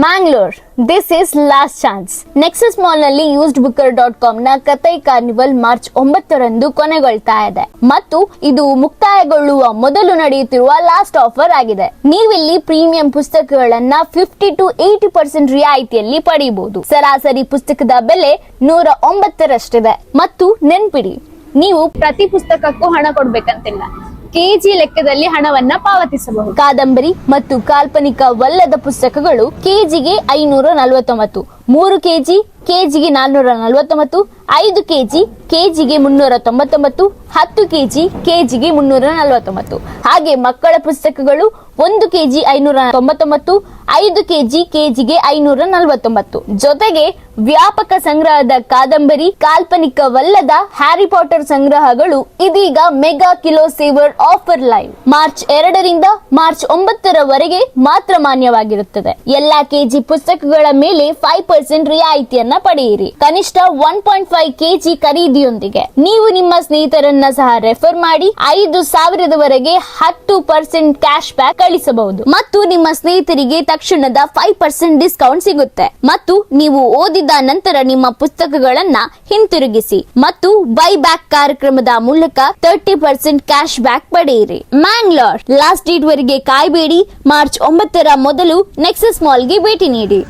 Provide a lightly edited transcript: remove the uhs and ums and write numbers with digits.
Mangalore, this is last chance. Nexus mall ನಲ್ಲಿ usedbooker.com ನ ಕಥೈ carnival March 9ರಂದು ಕೊನೆಗೊಳ್ತಾ ಇದೆ ಮತ್ತು ಇದು ಮುಕ್ತಾಯಗೊಳ್ಳುವ ಮೊದಲು ನಡೆಯುತ್ತಿರುವ ಲಾಸ್ಟ್ ಆಫರ್ ಆಗಿದೆ. ನೀವಿಲ್ಲಿ ಪ್ರೀಮಿಯಂ ಪುಸ್ತಕಗಳನ್ನ 50 to 80% ರಿಯಾಯಿತಿಯಲ್ಲಿ ಪಡೆಯಬಹುದು. ಸರಾಸರಿ ಪುಸ್ತಕದ ಬೆಲೆ 109ರಷ್ಟಿದೆ ಮತ್ತು ನೆನ್ಪಿಡಿ, ನೀವು ಪ್ರತಿ ಪುಸ್ತಕಕ್ಕೂ ಹಣ ಕೊಡ್ಬೇಕಂತಿಲ್ಲ. ಕೆಜಿ ಲೆಕ್ಕದಲ್ಲಿ ಹಣವನ್ನ ಪಾವತಿಸಬಹುದು. ಕಾದಂಬರಿ ಮತ್ತು ಕಾಲ್ಪನಿಕವಲ್ಲದ ಪುಸ್ತಕಗಳು ಕೆಜಿಗೆ 549, 3 ಕೆಜಿ ಕೆಜಿಗೆ 449, 5 ಕೆಜಿ ಕೆಜಿಗೆ 399, 10 ಕೆಜಿ ಕೆಜಿಗೆ 349. ಹಾಗೆ ಮಕ್ಕಳ ಪುಸ್ತಕಗಳು 1 ಕೆಜಿ 599, 5 ಕೆಜಿ ಕೆಜಿಗೆ 549. ಜೊತೆಗೆ ವ್ಯಾಪಕ ಸಂಗ್ರಹದ ಕಾದಂಬರಿ, ಕಾಲ್ಪನಿಕವಲ್ಲದ ಹ್ಯಾರಿ ಪಾಟರ್ ಸಂಗ್ರಹಗಳು ಇದೀಗ mega kilo saver offer live March 2ರಿಂದ ಮಾರ್ಚ್ 9ರವರೆಗೆ ಮಾತ್ರ ಮಾನ್ಯವಾಗಿರುತ್ತದೆ. ಎಲ್ಲಾ ಕೆಜಿ ಪುಸ್ತಕಗಳ ಮೇಲೆ 5% ರಿಯಾಯಿತಿಯನ್ನ ಪಡೆಯಿರಿ. ಕನಿಷ್ಠ 1.5 ಕೆಜಿ ಖರೀದಿಯೊಂದಿಗೆ ನೀವು ನಿಮ್ಮ ಸ್ನೇಹಿತರನ್ನ ಸಹ ರೆಫರ್ ಮಾಡಿ 5,000ವರೆಗೆ 10% ಕ್ಯಾಶ್ ಬ್ಯಾಕ್ ಗಳಿಸಬಹುದು ಮತ್ತು ನಿಮ್ಮ ಸ್ನೇಹಿತರಿಗೆ ತಕ್ಷಣದ 5% ಡಿಸ್ಕೌಂಟ್ ಸಿಗುತ್ತೆ ಮತ್ತು ನೀವು ಓದಿದ ನಂತರ ನಿಮ್ಮ ಪುಸ್ತಕಗಳನ್ನ ಹಿಂತಿರುಗಿಸಿ ಮತ್ತು ಬೈ ಬ್ಯಾಕ್ ಕಾರ್ಯಕ್ರಮದ ಮೂಲಕ 30% ಕ್ಯಾಶ್ ಬ್ಯಾಕ್ ಪಡೆಯಿರಿ. ಮ್ಯಾಂಗ್ಳೂರ್ ಲಾಸ್ಟ್ ಡೇಟ್ ವರೆಗೆ ಕಾಯಬೇಡಿ. ಮಾರ್ಚ್ 9ರ ಮೊದಲು ನೆಕ್ಸಸ್ ಮಾಲ್ಗೆ ಭೇಟಿ ನೀಡಿ.